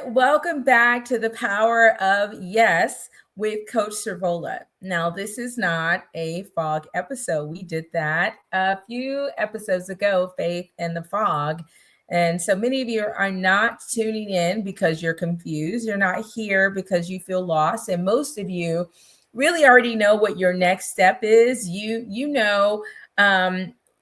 welcome back to the Power of Yes with Coach Servola. Now, this is not a fog episode. We did that a few episodes ago, Faith and the Fog. And so many of you are not tuning in because you're confused. You're not here because you feel lost. And most of you really already know what your next step is. You know,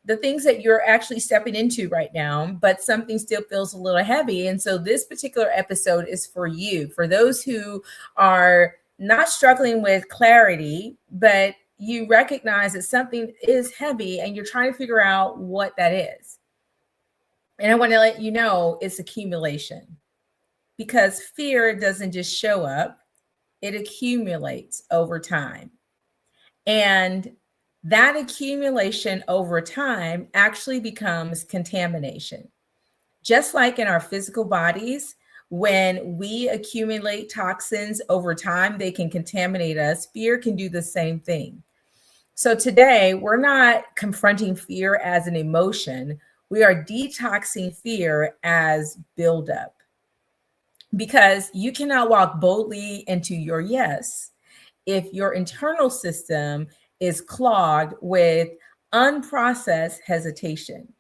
the things that you're actually stepping into right now, but something still feels a little heavy. And so this particular episode is for you, for those who are not struggling with clarity, but you recognize that something is heavy and you're trying to figure out what that is. And I want to let you know it's accumulation, because fear doesn't just show up, it accumulates over time. And that accumulation over time actually becomes contamination. Just like in our physical bodies, when we accumulate toxins over time, they can contaminate us. Fear can do the same thing. So today, we're not confronting fear as an emotion. We are detoxing fear as buildup. Because you cannot walk boldly into your yes if your internal system is clogged with unprocessed hesitation.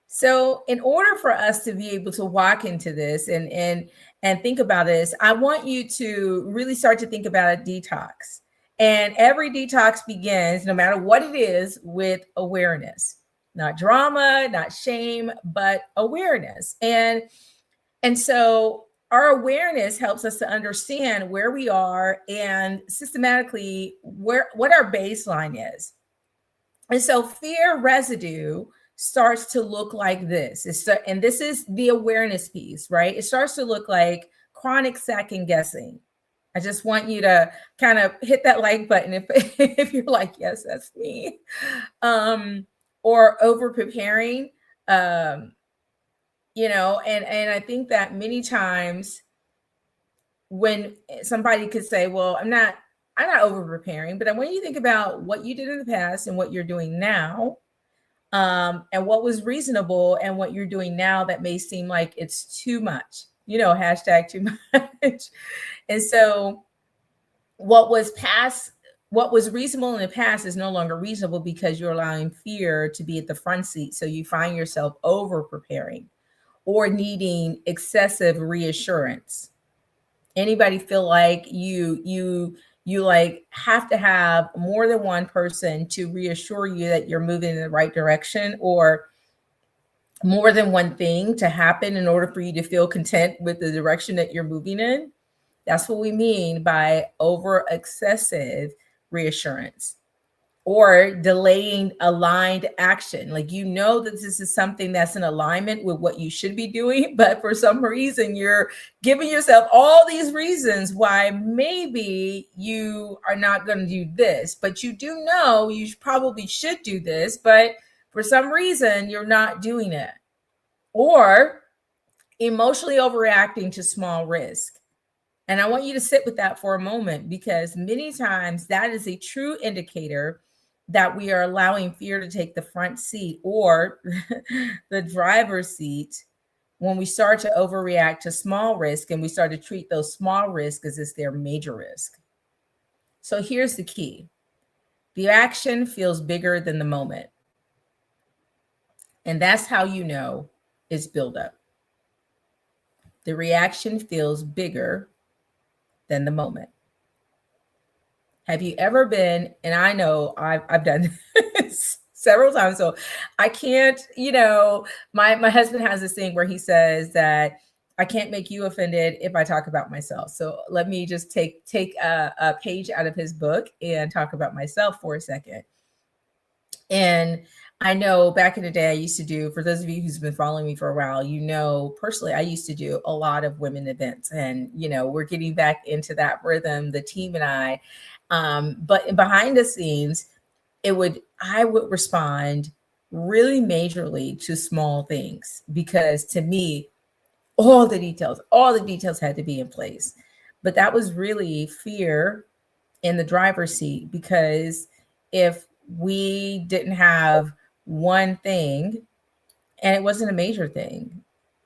So in order for us to be able to walk into this and think about this, I want you to really start to think about a detox. And every detox begins, no matter what it is, with awareness. Not drama, not shame, but awareness. And so our awareness helps us to understand where we are and systematically what our baseline is. And so fear residue starts to look like this. And this is the awareness piece, right? It starts to look like chronic second guessing. I just want you to kind of hit that like button if you're like, yes, that's me. Or over preparing. And I think that many times when somebody could say, well, I'm not over preparing, but when you think about what you did in the past and what you're doing now, and what was reasonable and what you're doing now that may seem like it's too much, hashtag too much. And so what was reasonable in the past is no longer reasonable because you're allowing fear to be at the front seat. So you find yourself over preparing or needing excessive reassurance. Anybody feel like you like have to have more than one person to reassure you that you're moving in the right direction, or more than one thing to happen in order for you to feel content with the direction that you're moving in? That's what we mean by over excessive reassurance. Or delaying aligned action. Like, that this is something that's in alignment with what you should be doing, but for some reason you're giving yourself all these reasons why maybe you are not going to do this, but you do know you probably should do this, but for some reason you're not doing it. Or emotionally overreacting to small risk. And I want you to sit with that for a moment, because many times that is a true indicator that we are allowing fear to take the front seat or the driver's seat when we start to overreact to small risk and we start to treat those small risks as if they're major risk. So here's the key. The action feels bigger than the moment. And that's how you know it's buildup. The reaction feels bigger than the moment. Have you ever been, and I know I've done this several times, so I can't, my husband has this thing where he says that I can't make you offended if I talk about myself. So let me just take a page out of his book and talk about myself for a second. And I know back in the day I used to do, for those of you who's been following me for a while, personally, I used to do a lot of women events, and, we're getting back into that rhythm, the team and I. But behind the scenes, I would respond really majorly to small things, because to me, all the details had to be in place. But that was really fear in the driver's seat, because if we didn't have one thing, and it wasn't a major thing,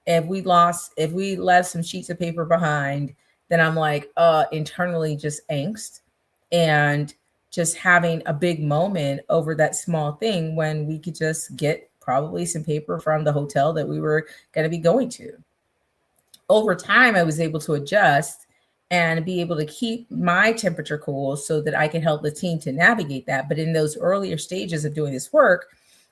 if we left some sheets of paper behind, then I'm like, internally just angst and just having a big moment over that small thing when we could just get probably some paper from the hotel that we were going to be going to. Over time, I was able to adjust and be able to keep my temperature cool so that I could help the team to navigate that. But in those earlier stages of doing this work,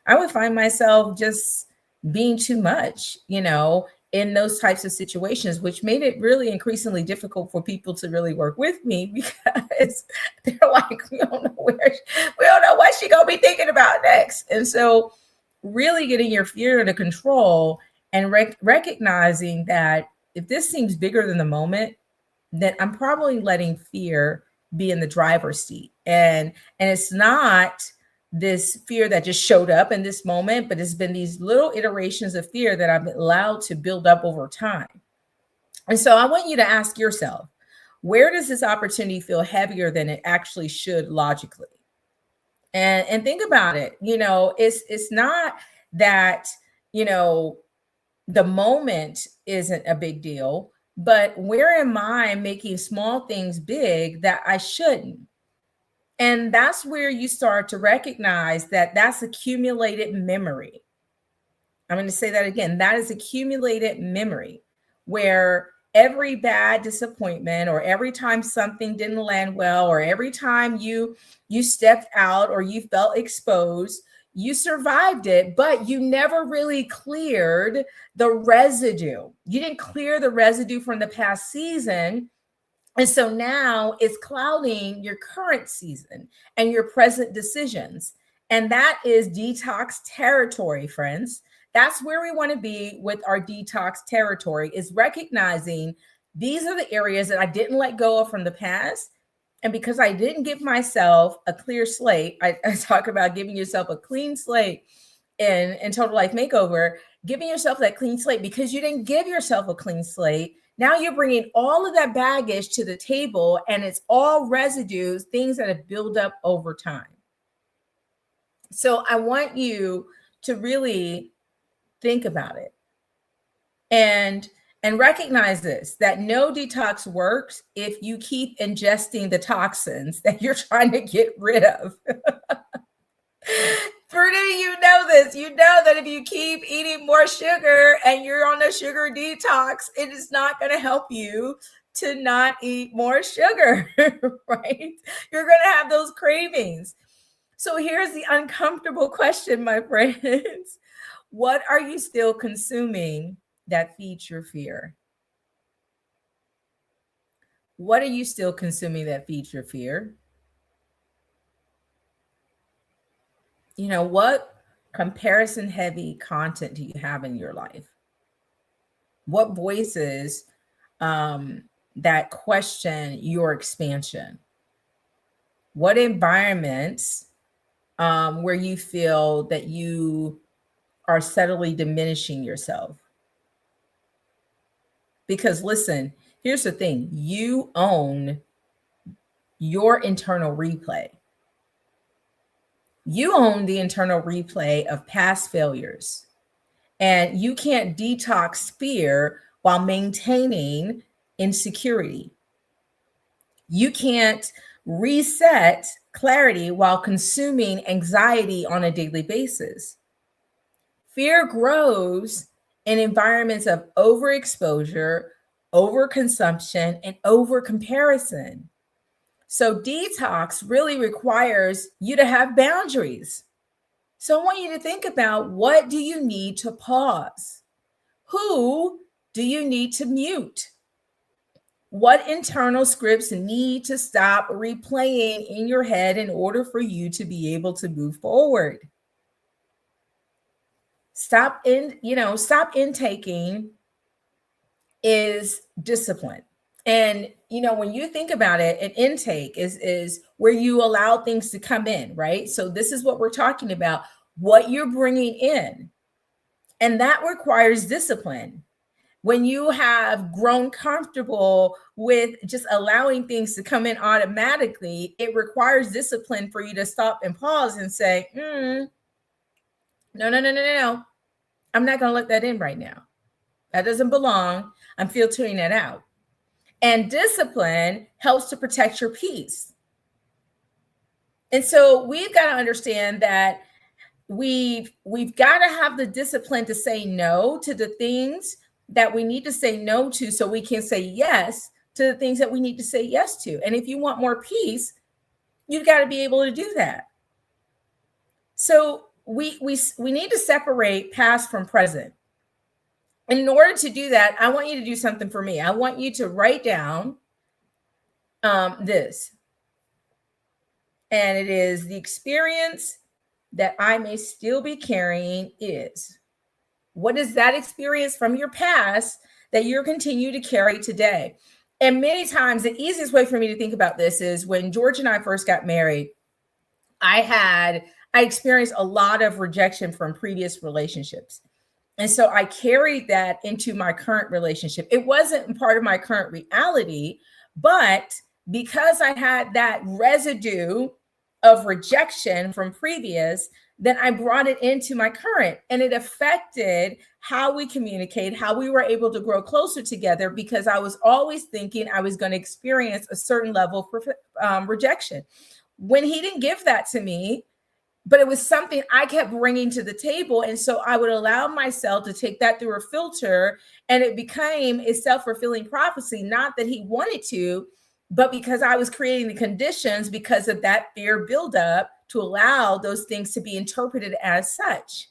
I would find myself just being too much, in those types of situations, which made it really increasingly difficult for people to really work with me because they're like, we don't know what she gonna be thinking about next. And so really getting your fear under control and recognizing that if this seems bigger than the moment, then I'm probably letting fear be in the driver's seat. And it's not this fear that just showed up in this moment, but it's been these little iterations of fear that I've allowed to build up over time. And so I want you to ask yourself, where does this opportunity feel heavier than it actually should logically? And think about it. It's not that, the moment isn't a big deal, but where am I making small things big that I shouldn't? And that's where you start to recognize that that's accumulated memory. I'm going to say that again. That is accumulated memory, where every bad disappointment or every time something didn't land well or every time you stepped out or you felt exposed, you survived it, but you never really cleared the residue. You didn't clear the residue from the past season. And so now it's clouding your current season and your present decisions. And that is detox territory, friends. That's where we want to be with our detox territory, is recognizing these are the areas that I didn't let go of from the past. And because I didn't give myself a clear slate, I talk about giving yourself a clean slate in Total Life Makeover, giving yourself that clean slate because you didn't give yourself a clean slate. Now you're bringing all of that baggage to the table, and it's all residues, things that have built up over time. So I want you to really think about it and recognize this, that no detox works if you keep ingesting the toxins that you're trying to get rid of. Brittany, you know this. You know that if you keep eating more sugar and you're on a sugar detox, it is not going to help you to not eat more sugar, right? You're going to have those cravings. So here's the uncomfortable question, my friends. What are you still consuming that feeds your fear? What are you still consuming that feeds your fear? What comparison heavy content do you have in your life? What voices that question your expansion? What environments where you feel that you are subtly diminishing yourself? Because listen, here's the thing. You own your internal replay. You own the internal replay of past failures. And you can't detox fear while maintaining insecurity. You can't reset clarity while consuming anxiety on a daily basis. Fear grows in environments of overexposure, overconsumption, and overcomparison. So detox really requires you to have boundaries. So I want you to think about, what do you need to pause? Who do you need to mute? What internal scripts need to stop replaying in your head in order for you to be able to move forward? Stop intaking is discipline. And when you think about it, an intake is where you allow things to come in, right? So this is what we're talking about, what you're bringing in. And that requires discipline. When you have grown comfortable with just allowing things to come in automatically, it requires discipline for you to stop and pause and say, no. I'm not going to let that in right now. That doesn't belong. I'm filtering it out. And discipline helps to protect your peace. And so we've got to understand that we've got to have the discipline to say no to the things that we need to say no to, so we can say yes to the things that we need to say yes to. And if you want more peace, you've got to be able to do that. So we need to separate past from present. And in order to do that, I want you to do something for me. I want you to write down this. And it is: the experience that I may still be carrying is. What is that experience from your past that you continue to carry today? And many times, the easiest way for me to think about this is when George and I first got married, I experienced a lot of rejection from previous relationships. And so I carried that into my current relationship. It wasn't part of my current reality, but because I had that residue of rejection from previous, then I brought it into my current, and it affected how we communicate, how we were able to grow closer together, because I was always thinking I was going to experience a certain level of rejection when he didn't give that to me. But it was something I kept bringing to the table. And so I would allow myself to take that through a filter, and it became a self-fulfilling prophecy, not that he wanted to, but because I was creating the conditions because of that fear buildup to allow those things to be interpreted as such.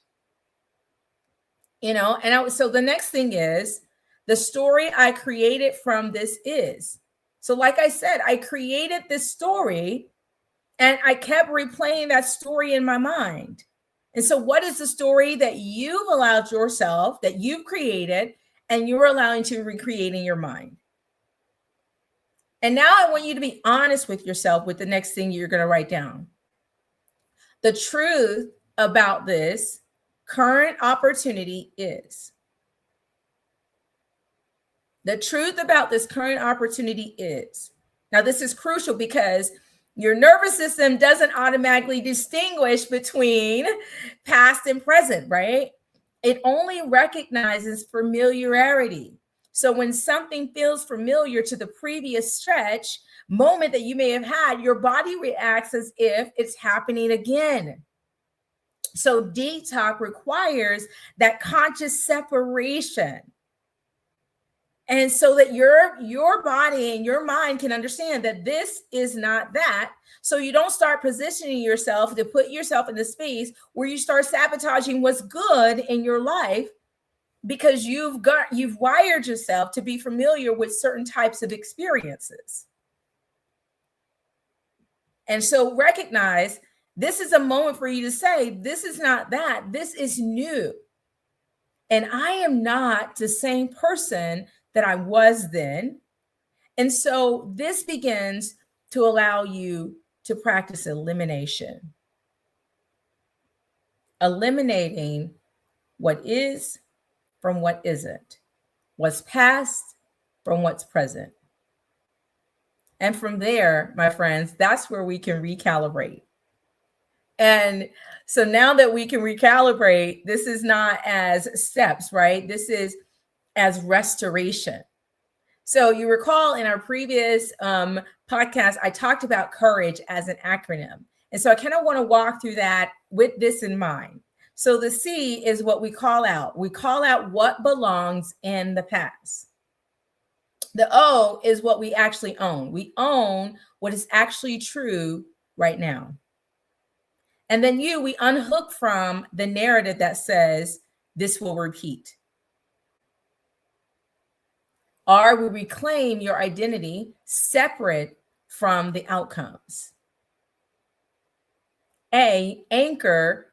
So the next thing is the story I created from this is. So like I said, I created this story, and I kept replaying that story in my mind. And so what is the story that you've allowed yourself, that you've created, and you're allowing to recreate in your mind? And now I want you to be honest with yourself with the next thing you're going to write down. The truth about this current opportunity is. The truth about this current opportunity is. Now, this is crucial because your nervous system doesn't automatically distinguish between past and present, right? It only recognizes familiarity. So when something feels familiar to the previous moment that you may have had, your body reacts as if it's happening again. So detox requires that conscious separation. And so that your body and your mind can understand that this is not that. So you don't start positioning yourself to put yourself in a space where you start sabotaging what's good in your life, because you've wired yourself to be familiar with certain types of experiences. And so recognize this is a moment for you to say, this is not that, this is new. And I am not the same person that I was then. And so this begins to allow you to practice elimination. Eliminating what is from what isn't, what's past from what's present. And from there, my friends, that's where we can recalibrate. And so now that we can recalibrate, this is not as steps, right? This is as restoration. So you recall in our previous podcast, I talked about courage as an acronym. And so I kind of want to walk through that with this in mind. So the C is what we call out. We call out what belongs in the past. The O is what we actually own. We own what is actually true right now. And then we unhook from the narrative that says this will repeat. R, we reclaim your identity separate from the outcomes. A, anchor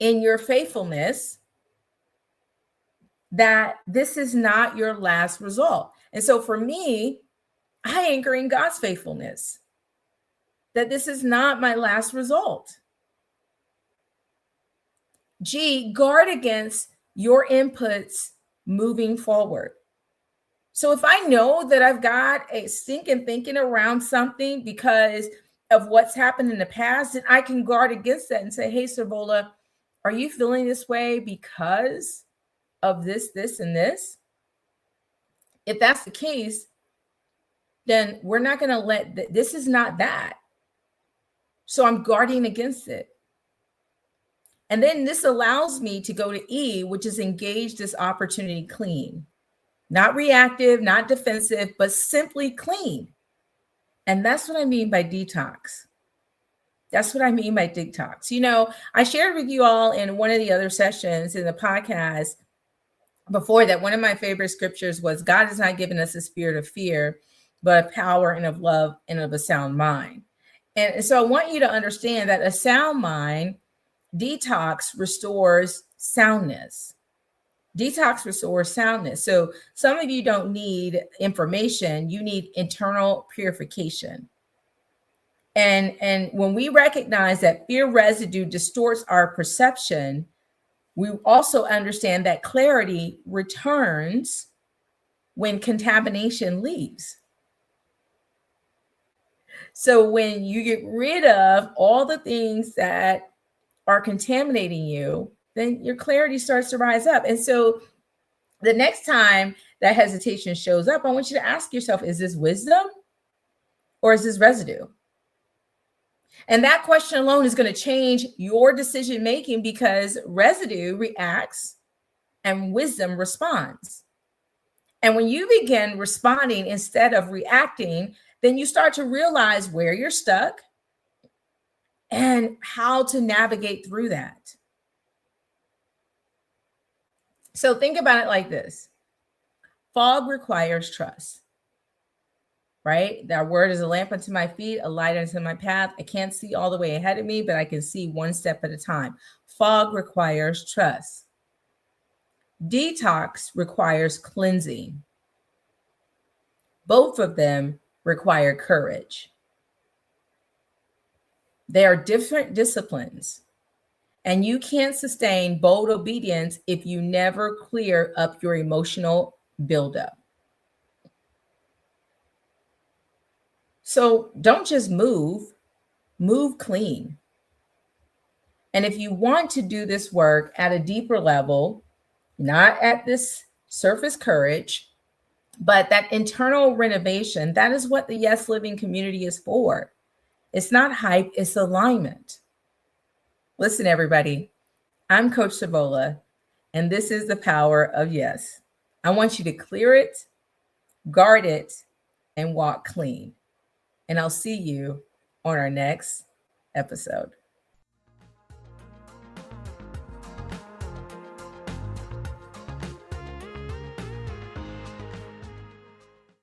in your faithfulness that this is not your last result. And so for me, I anchor in God's faithfulness that this is not my last result. G, guard against your inputs moving forward. So if I know that I've got a stinking thinking around something because of what's happened in the past, then I can guard against that and say, hey, Servola, are you feeling this way because of this, and this, if that's the case, then we're not going to let this is not that. So I'm guarding against it. And then this allows me to go to E, which is engage this opportunity clean, not reactive, not defensive, but simply clean. And that's what I mean by detox. That's what I mean by detox. You know, I shared with you all in one of the other sessions in the podcast before that one of my favorite scriptures was, God has not given us a spirit of fear, but of power and of love and of a sound mind. And so I want you to understand that a sound mind, detox restores soundness. Detox restores soundness. So some of you don't need information, you need internal purification. And when we recognize that fear residue distorts our perception, we also understand that clarity returns when contamination leaves. So when you get rid of all the things that are contaminating you, then your clarity starts to rise up. And so the next time that hesitation shows up, I want you to ask yourself, is this wisdom or is this residue? And that question alone is going to change your decision making, because residue reacts and wisdom responds. And when you begin responding instead of reacting, then you start to realize where you're stuck and how to navigate through that. So think about it like this. Fog requires trust, right? That word is a lamp unto my feet, a light unto my path. I can't see all the way ahead of me, but I can see one step at a time. Fog requires trust. Detox requires cleansing. Both of them require courage. They are different disciplines, and you can't sustain bold obedience if you never clear up your emotional buildup. So don't just move clean. And if you want to do this work at a deeper level, not at this surface courage, but that internal renovation, that is what the Yes Living community is for. It's not hype, it's alignment. Listen, everybody, I'm Coach Servola, and this is the power of yes. I want you to clear it, guard it, and walk clean. And I'll see you on our next episode.